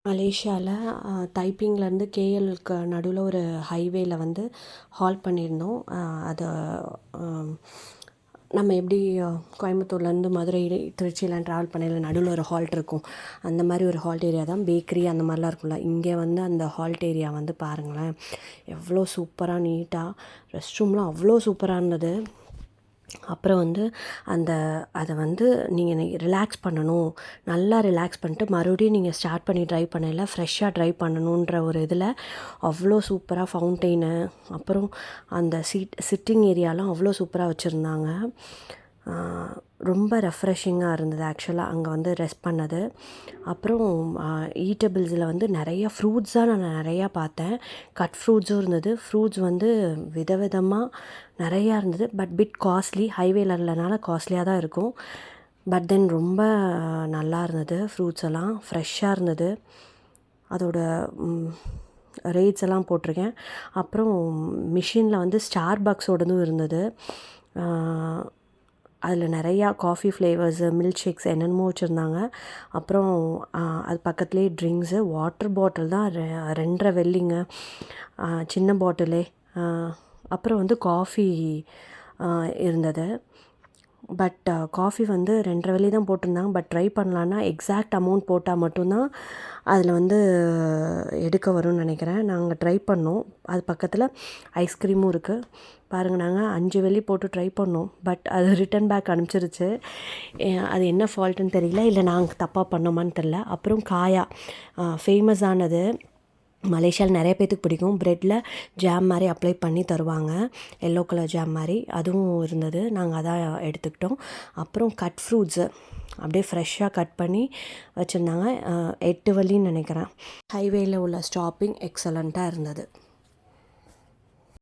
மலேசியாவில் தைப்பிங்லேருந்து கேஎல்க்கு நடுவில் ஒரு ஹைவேல வந்து ஹால்ட் பண்ணியிருந்தோம். அது நம்ம எப்படி கோயம்புத்தூர்லேருந்து மதுரை திருச்சிலாம் ட்ராவல் பண்ணையில் நடுவில் ஒரு ஹால்ட் இருக்கும், அந்த மாதிரி ஒரு ஹால்ட் ஏரியா தான். பேக்கரி அந்த மாதிரிலாம் இருக்கும்ல, இங்கே வந்து அந்த ஹால்ட் ஏரியா வந்து பாருங்களேன், எவ்வளோ சூப்பராக நீட்டாக, ரெஸ்ட் ரூம்லாம் அவ்வளோ சூப்பராக இருந்தது. அப்புறம் வந்து அதை வந்து நீங்கள் ரிலாக்ஸ் பண்ணணும், நல்லா ரிலாக்ஸ் பண்ணிட்டு மறுபடியும் நீங்கள் ஸ்டார்ட் பண்ணி ட்ரைவ் பண்ணல, ஃப்ரெஷ்ஷாக ட்ரைவ் பண்ணணுன்ற ஒரு இதில் அவ்வளோ சூப்பராக ஃபவுண்டெயினு, அப்புறம் அந்த சிட்டிங் ஏரியாலாம் அவ்வளோ சூப்பராக வச்சுருந்தாங்க. ரொம்ப ரெஃப்ரெஷிங்காக இருந்தது ஆக்சுவலாக அங்கே வந்து ரெஸ்ட் பண்ணது. அப்புறம் ஈட்டபிள்ஸில் வந்து நிறையா ஃப்ரூட்ஸ் தான் நான் நிறையா பார்த்தேன். கட் ஃப்ரூட்ஸும் இருந்தது. ஃப்ரூட்ஸ் வந்து விதவிதமாக நிறையா இருந்தது. பட் பிட் காஸ்ட்லி, ஹைவேல இல்லைனால காஸ்ட்லியாக தான் இருக்கும். பட் தென் ரொம்ப நல்லா இருந்தது. ஃப்ரூட்ஸ் எல்லாம் ஃப்ரெஷ்ஷாக இருந்தது. அதோட ரேட்ஸ் எல்லாம் போட்டிருக்கேன். அப்புறம் மிஷினில் வந்து ஸ்டார்பக்ஸோடதும் இருந்தது. அதில் நிறையா காஃபி ஃப்ளேவர்ஸு, மில்க் ஷேக்ஸ் என்னென்னமோ வச்சுருந்தாங்க. அப்புறம் அது பக்கத்துலேயே ட்ரிங்க்ஸு, வாட்டர் பாட்டில் தான் 2.5 வெள்ளிங்க, சின்ன பாட்டிலே. அப்புறம் வந்து காஃபி இருந்தது. பட் காஃபி வந்து 2.5 வெள்ளி தான் போட்டிருந்தாங்க. பட் ட்ரை பண்ணலான்னா எக்ஸாக்ட் அமௌண்ட் போட்டால் மட்டும்தான் அதில் வந்து எடுக்க வரும்னு நினைக்கிறேன். நாங்கள் ட்ரை பண்ணோம். அது பக்கத்தில் ஐஸ்கிரீமும் இருக்குது பாருங்கள். நாங்கள் 5 வெள்ளி போட்டு ட்ரை பண்ணோம். பட் அது ரிட்டன் பேக் அனுப்பிச்சிருச்சு. அது என்ன ஃபால்ட்டுன்னு தெரியல, இல்லை நாங்கள் தப்பாக பண்ணோமான்னு தெரில. அப்புறம் காயா ஃபேமஸானது, மலேசியாவில் நிறைய பேர்த்துக்கு பிடிக்கும். ப்ரெட்டில் ஜாம் மாதிரி அப்ளை பண்ணி தருவாங்க, எல்லோ கலர் ஜாம் மாதிரி, அதுவும் இருந்தது. நாங்கள் அதான் எடுத்துக்கிட்டோம். அப்புறம் கட் ஃப்ரூட்ஸு அப்படியே ஃப்ரெஷ்ஷாக கட் பண்ணி வச்சுருந்தாங்க. 8 வெள்ளின்னு நினைக்கிறேன். ஹைவேயில் உள்ள ஸ்டாப்பிங் எக்ஸலண்ட்டாக இருந்தது.